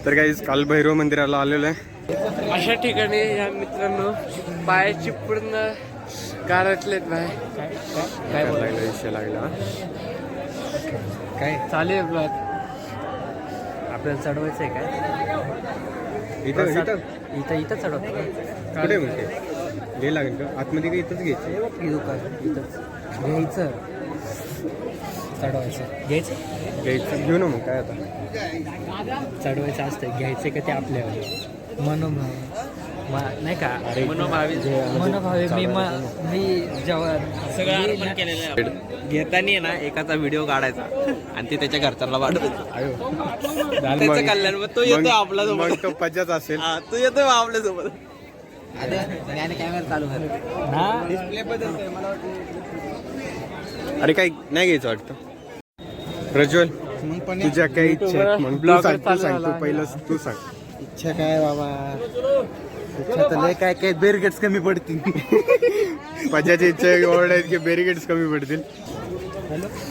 तर काही काल भैरव मंदिराला आलेलो आहे. अशा ठिकाणी या मित्रांनो पायाची पूर्ण गारटलेत बाय. काय लागला विषय लागला काय चालेल ब्लॉग आपल्याला चढवायचंय काय? इथं इथं इथं चढवतो कुठे म्हणते घे लागेल का आतमध्ये का इथंच घ्यायचं दुकान इथंच घ्यायचं चढवायचं घ्यायचं घेऊ ना मग काय आता चढवायचं असतं घ्यायचं का ते आपल्यावर मनोभाव नाही का मनोभावी मनोभावे मी जेव्हा सगळं अर्पण केलेलं आहे. घेताना ना एकाचा व्हिडिओ काढायचा आणि ते त्याच्या घरच्यांना वाढवायचा. त्याचं कल्याण मग तो येतो आपला मग तो पजाच असेल. तो येतो आपल्या सोबत. कॅमेरा चालू कर अरे काही नाही घ्यायचं वाटतं. प्रज्वल तुझ्या काही इच्छा आहेत मग तू सांग, तू सांग, तू पहिलं तू सांग. इच्छा काय बाबा इच्छा तर लय काय काय बेरगेट्स कमी पडतील. पजाची इच्छा एवढं आहेत की बॅरिकेड्स कमी पडतील.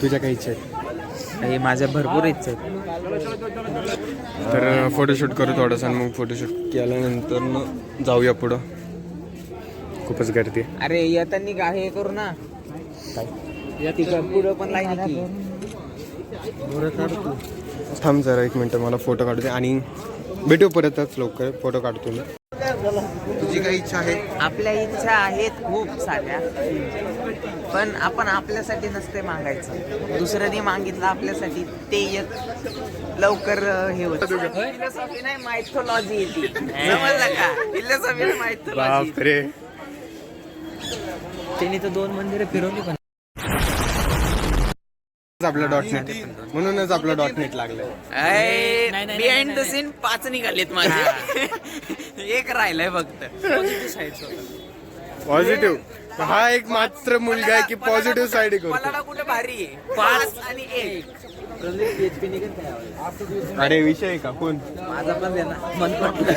तुझ्या काही इच्छा आहेत हे माझ्या भरपूर इच्छा आहेत. तर फोटोशूट करू थोडंसं मग फोटोशूट केल्यानंतर जाऊया पुढं. खूपच गर्दी आहे. अरे येताना हे करू ना पुढं पण लाईन थांब जरा एक मिनटं मला फोटो काढू दे आणि भेटू परतच लवकर. फोटो काढतो मी. तुझी काही इच्छा आहे? आपल्या इच्छा आहेत खूप साऱ्या पण आपण आपल्यासाठी नसते मागायचं. दुसऱ्याने मागितलं आपल्यासाठी ते एक लवकर हे होतं. फिलॉसॉफी नाही मायथॉलॉजी येते समजलं का? Philosophy mythology. बापरे त्यांनी तर 2 मंदिरं फिरवली पण आपलं .net म्हणूनच आपलं .net लागलंय. बिहाइंड द सीन 5 निघालेत माझे. एक राहिलंय फक्त पॉझिटिव्ह. हा एक मात्र मुलगा आहे की पॉझिटिव्ह साईड मला कुठे भारी आहे 5 आणि 1. अरे विषय आहे का कोण माझा पण देणार मन पडलं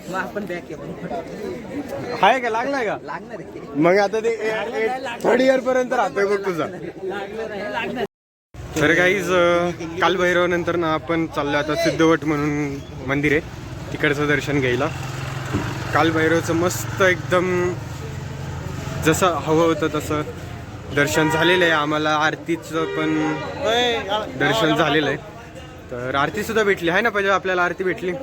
मग आपण बॅक आहे का लागलाय का लागणार आहे मग आता ते 3rd इयर पर्यंत राहतोय बघ तुझा. तर काहीच काल भैरव नंतर ना आपण चाललो आता सिद्धवट म्हणून मंदिर आहे तिकडचं दर्शन घ्यायला. काल भैरवचं मस्त एकदम जसं हवं होतं तसं दर्शन झालेलं आहे. आम्हाला आरतीचं पण दर्शन झालेलं आहे. तर आरती सुद्धा भेटली आहे ना पाहिजे आपल्याला. आरती भेटली.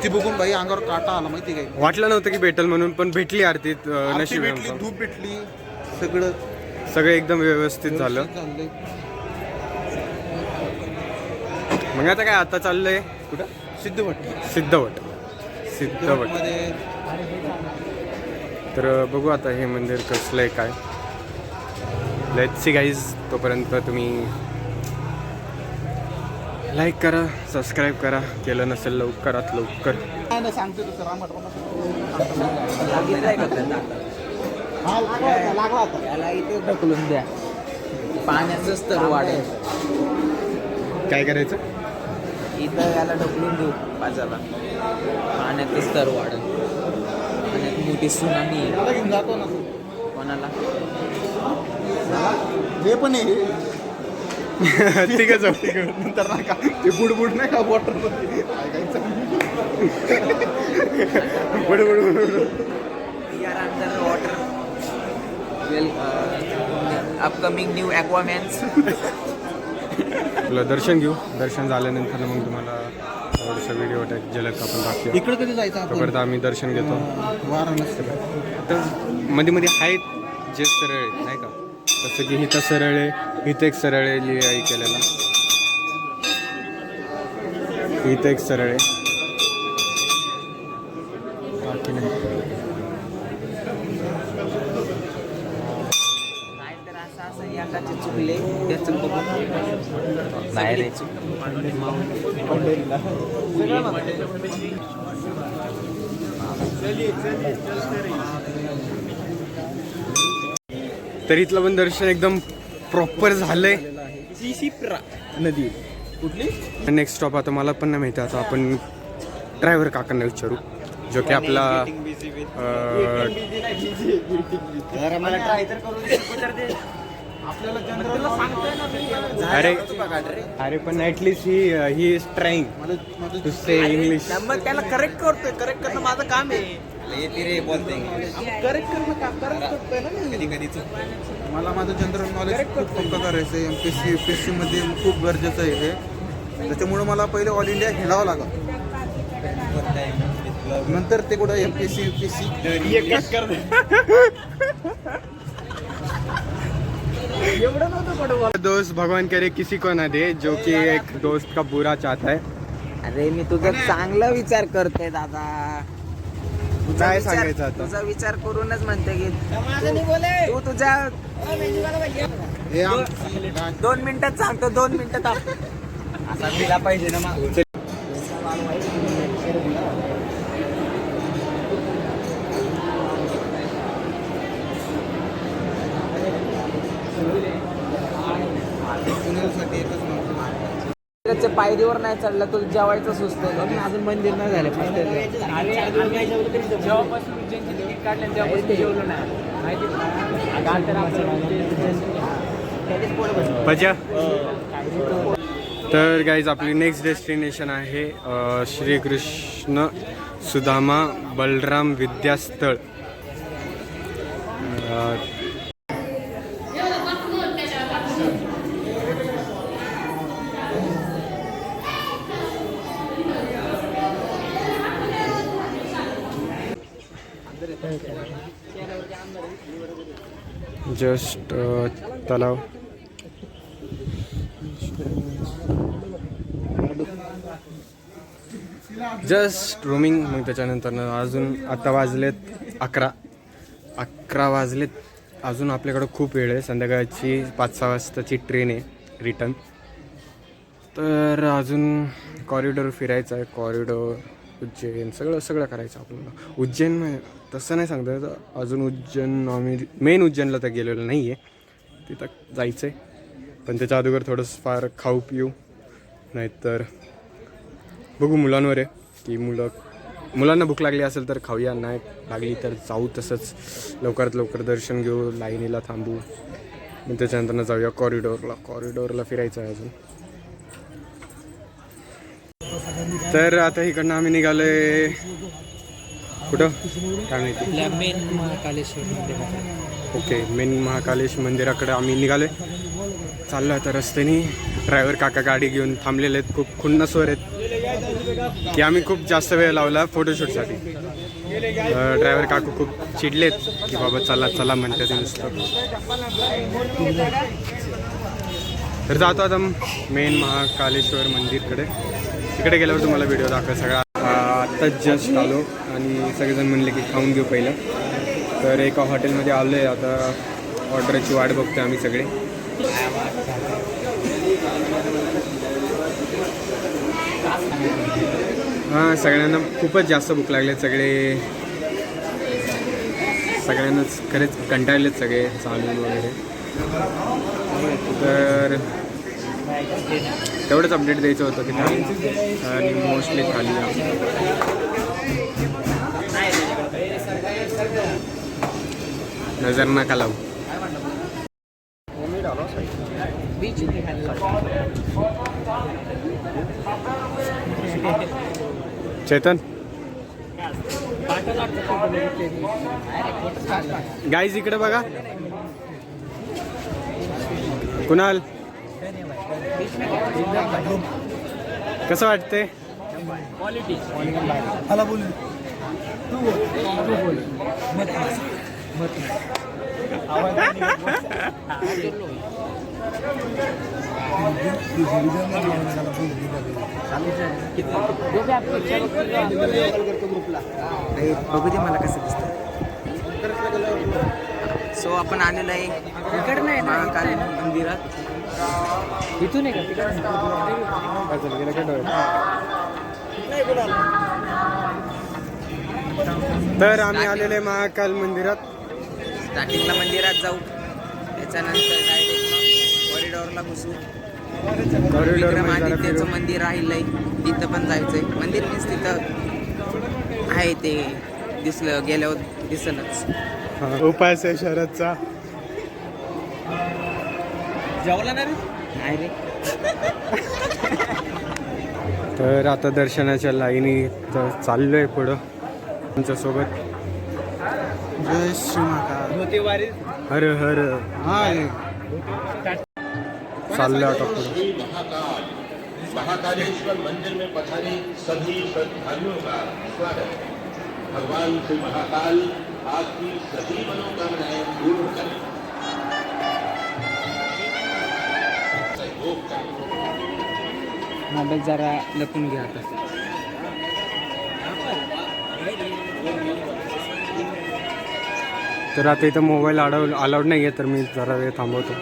ती बघून बाई अंगावर काटा आला माहिती काय. वाटलं नव्हतं की भेटल म्हणून पण भेटली आरती. नशीब भेटली आमचं. धूप भेटली सगळं एकदम व्यवस्थित झालं. मग आता काय आता चाललंय कुठं सिद्धवट सिद्धवट तर बघू आता हे मंदिर कसलं आहे काय. Let's see guys. तोपर्यंत तुम्ही लाईक करा सबस्क्राईब करा. केलं नसेल लवकरात लवकर. सांगते याला इथे ढकलून द्या पाण्याचं स्तर वाढेल. काय करायचं इथं याला ढकलून देऊ बाजारला पाण्याचं स्तर वाढेल. पाण्यात मोठी सुनामी घेऊन जातो ना कोणाला हे पण आहे ठीक आहे जाऊ. नंतर नाही का ते बुडबुड नाही का वॉटर आर अंडर वॉटर. वेल अपकमिंग न्यू ॲक्वामॅन्स. आपलं दर्शन घेऊ. दर्शन झाल्यानंतर मग तुम्हाला थोडंसं व्हिडिओ झलक आपण दाखवू. इकडे कधी जायचं आपण तोपर्यंत आम्ही दर्शन घेतो. वाराणसी तर मध्ये मध्ये आहेत जे सरळ आहेत नाही का. जसं की इथं सरळ आहे इथं एक सरळ आहे लिहाई केलेला. इथं एक सरळ आहे बाकी नाही. नाहीतर असं एकाचे चुकले त्याचं बघून नाही रे तर इथलं पण दर्शन एकदम प्रॉपर झालंय. नदी कुठली नेक्स्ट स्टॉप आता मला पण नाही माहिती. आता आपण ड्रायव्हर काकांना विचारू जो की आपला अरे अरे पण at least he is trying to say English. मग त्याला करेक्ट करतोय, करेक्ट करणं माझं काम आहे. करेक्ट करणं काम करतोय ना मी. मला माझं जनरल नॉलेज खूप पक्का करायचं आहे. MPSC UPSC मध्ये खूप गरजेचं आहे हे. त्याच्यामुळे मला पहिले ऑल इंडिया खेळावं लागलं, नंतर ते कुठं MPSC UPSC. दोस्त भगवान करे किसी को ना दे, जो कि एक दोस्त का बुरा चाहता है. अरे मी तुझा चांगला विचार करतोय दादा. तुझा काय विचार- सांगायचं आता? तुझा विचार करूनच म्हणते की तू तुझ्या हे आमची 2 मिनिटात सांगतो, 2 मिनिटात असा दिला पाहिजे ना मागून. पुण्यासाठी एकच माणूस. पायरीवर नाही चढला तुला जेवायचं सुचत अजून मंदिर नाही झालं. मजा. तर गाईज आपली नेक्स्ट डेस्टिनेशन आहे श्रीकृष्ण सुदामा बलराम विद्यास्थळ. जस्ट तलाव. Just rooming. मग त्याच्यानंतर अजून आता वाजलेत 11 वाजलेत. अजून आपल्याकडं खूप वेळ आहे. संध्याकाळची 5-6 वाजताची ट्रेन आहे रिटर्न. तर अजून कॉरिडॉर फिरायचं आहे. कॉरिडॉर, उज्जैन, सगळं करायचं आपल्याला. उज्जैन तसं नाही सांगता येत. अजून उज्जैन आम्ही मेन उज्जैनला तर गेलेलं नाही आहे. तिथं जायचं आहे, पण त्याच्या अगोदर थोडंसं फार खाऊ पिऊ, नाहीतर बघू मुलांवर आहे की मुलांना भूक लागली असेल तर खाऊया, नाही लागली तर जाऊ तसंच लवकरात लवकर दर्शन घेऊ, लाईनीला थांबू. मग त्याच्यानंतर जाऊया कॉरिडॉरला फिरायचं आहे अजून. तर आता इकडनं आम्ही निघालोय कुठं काय माहिती. मेन महाकालेश्वर मंदिर. ओके, मेन महाकालेश मंदिराकडे आम्ही निघालोय. चाललो आता रस्त्याने. ड्रायव्हर काका गाडी घेऊन थांबलेले आहेत, खूप खुन्नसवर आहेत की आम्ही खूप जास्त वेळ लावला फोटोशूटसाठी. ड्रायव्हर काकू खूप चिडलेत की बाबा चला म्हणतात नुसतं. तर जातो आता मेन महाकालेश्वर मंदिरकडे. तिकडे गेल्यावर तुम्हाला व्हिडिओ दाखवा सगळा. आत्ताच जस्ट आलो आणि सगळेजण म्हणले की खाऊन घेऊ पहिलं. तर एका हॉटेलमध्ये आलो आहे. आता ऑर्डरची वाट बघतो आम्ही सगळे. हां, सगळ्यांना खूपच जास्त भूक लागले. सगळ्यांनाच खरेच कंटाळलेत सगळे चालून वगैरे. तर तेवढंच अपडेट द्यायचं होतं की आणि मोस्टली खाली नजर नका लावू. चेतन गाईज इकडे बघा. कुणाल कसं वाटतंय? बघू दे मला कसं दिसतं. सो आपण आलेलो आहे महाकाल मंदिरात. इथून आहे का? तर आम्ही आलेले महाकाल मंदिरात. स्टार्टिंगला मंदिरात जाऊ, त्याच्यानंतर डायरेक्ट कॉरिडॉरला घुसू. विक्रमादित्यचं मंदिर राहिलंय, तिथं पण जायचंय. मंदिर मीन्स तिथं आहे ते दिसलं, गेल्यावर दिसलंच. उपास आहे शरदचा. जेवला ना रे? नाही रे. तर आता दर्शनाच्या लाईनी चाललोय पुढं तुमच्यासोबत. जय श्री महाकाल. होते वारी. हर हर हाय. चाललोय आता पुढं. महाकालेश्वर मंदिर में पधारे सभी श्रद्धालुओं का स्वागत है. भगवान श्री महाकाल आपकी सभी मनोकामनाएं पूर्ण करें, सहयोग करें. मोबाईल जरा लपून घ्या आता. तर आता इथं मोबाईल अलाउड नाही आहे, तर मी जरा वेळ थांबवतो.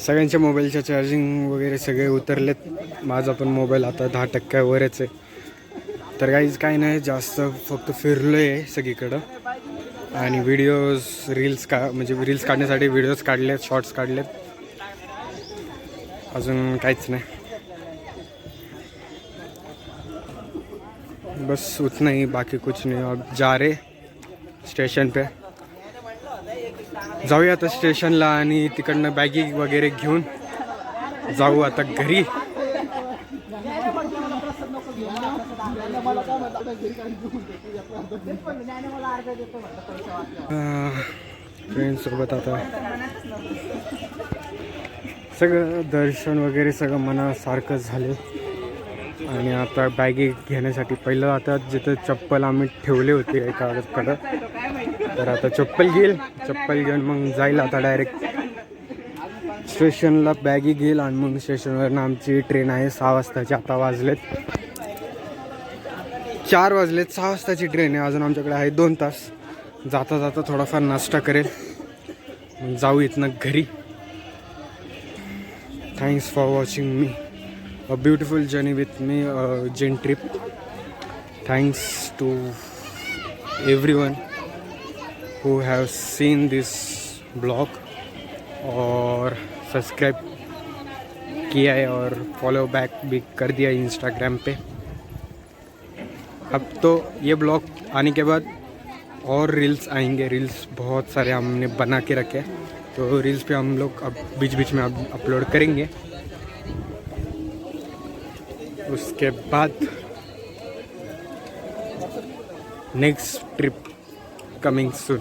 सगळ्यांच्या मोबाईलच्या चार्जिंग वगैरे सगळे उतरलेत. माझा पण मोबाईल आता 10% वरच आहे. तर काहीच काय नाही, जास्त फक्त फिरलो आहे सगळीकडं आणि व्हिडिओज रील्स काढण्यासाठी व्हिडिओज काढलेत, शॉर्ट्स काढलेत. अजून काहीच नाही, बस उतना ही, बाकी कुछ नहीं. अब जा रहे स्टेशन पे. जाऊया आता स्टेशनला आणि तिकडनं बॅगी वगैरे घेऊन जाऊ आता घरी. फ्रेंड्ससोबत आता सगळं दर्शन वगैरे सगळं मनासारखं झाले. आणि आता बॅगी घेण्यासाठी पहिलं आता जिथं चप्पल आम्ही ठेवले होते एकाकडं, तर आता चप्पल घेऊन मग जाईल आता डायरेक्ट स्टेशनला. बॅगी घेईल आणि मग स्टेशनवरनं आमची ट्रेन आहे 6 वाजताची. आता वाजलेत 4 वाजलेत, 6 वाजताची ट्रेन आहे. अजून आमच्याकडे आहे 2 तास. जाता जाता थोडाफार नाश्ता करेल, मग जाऊ इथनं घरी. Thanks for watching me. A beautiful journey with me, Jen trip. Thanks to everyone who have seen this blog और सब्सक्राइब किया है और फॉलो बैक भी कर दिया इंस्टाग्राम पे. अब तो ये ब्लॉग आने के बाद और रील्स आएंगे. रील्स बहुत सारे हमने बना के रखे हैं, तो रील्स पे हम लोग अब बीच में अपलोड करेंगे. उसके बाद नेक्स्ट ट्रिप कमिंग सून.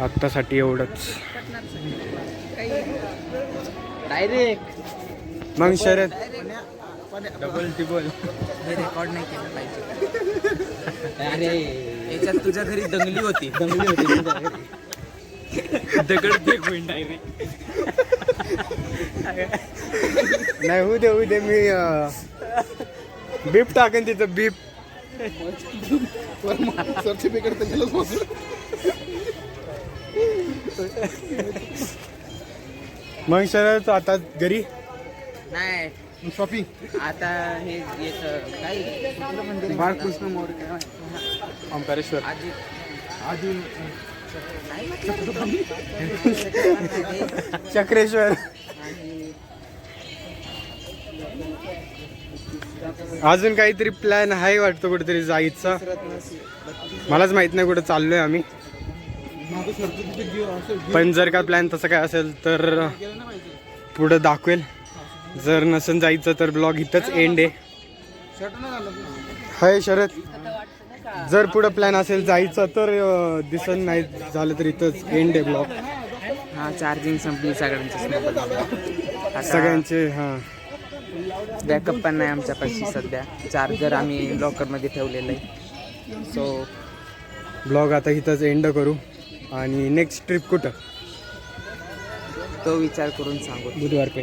आत्तासाठी एवढंच. डायरेक्ट मग शरद डबल टिबल. हे रेकॉर्ड नाही केलं पाहिजे. अरे याच्यात तुझ्या घरी दंगली होती. दगड फेकून डायरेक्ट. नाही होऊ दे मी बीप टाकेन तिथं बीप. सर्टिफिकेट तर गेलंच बसून. मग शरद आता घरी नाही शॉपिंग. आता हे येत काय कुठलं मंदिर? बाळकृष्ण मोरे काय ओंकारेश्वर. आधी चक्रेश्वर. अजून काहीतरी प्लॅन आहे वाटतं कुठेतरी जायचा. मलाच माहित नाही कुठे चाललोय आम्ही. पण जर का प्लॅन तसं काय असेल तर पुढं दाखवेल. जर नसेल जायचं तर ब्लॉग इथंच एंड आहे. हाय शरद, जर पुढं प्लॅन असेल जायचं तर दिसन, नाही झालं तर इथंच एंड आहे ब्लॉग. हा चार्जिंग संपली सगळ्यांची. सगळ्यांचे. हां, बॅकअप पण नाही आमच्यापाशी सध्या. चार्जर आम्ही लॉकरमध्ये ठेवलेलं आहे. सो ब्लॉग आता इथंच एंड करू. आणि नेक्स्ट ट्रिप कुठं तो विचार करून सांगू. बुधवार पे.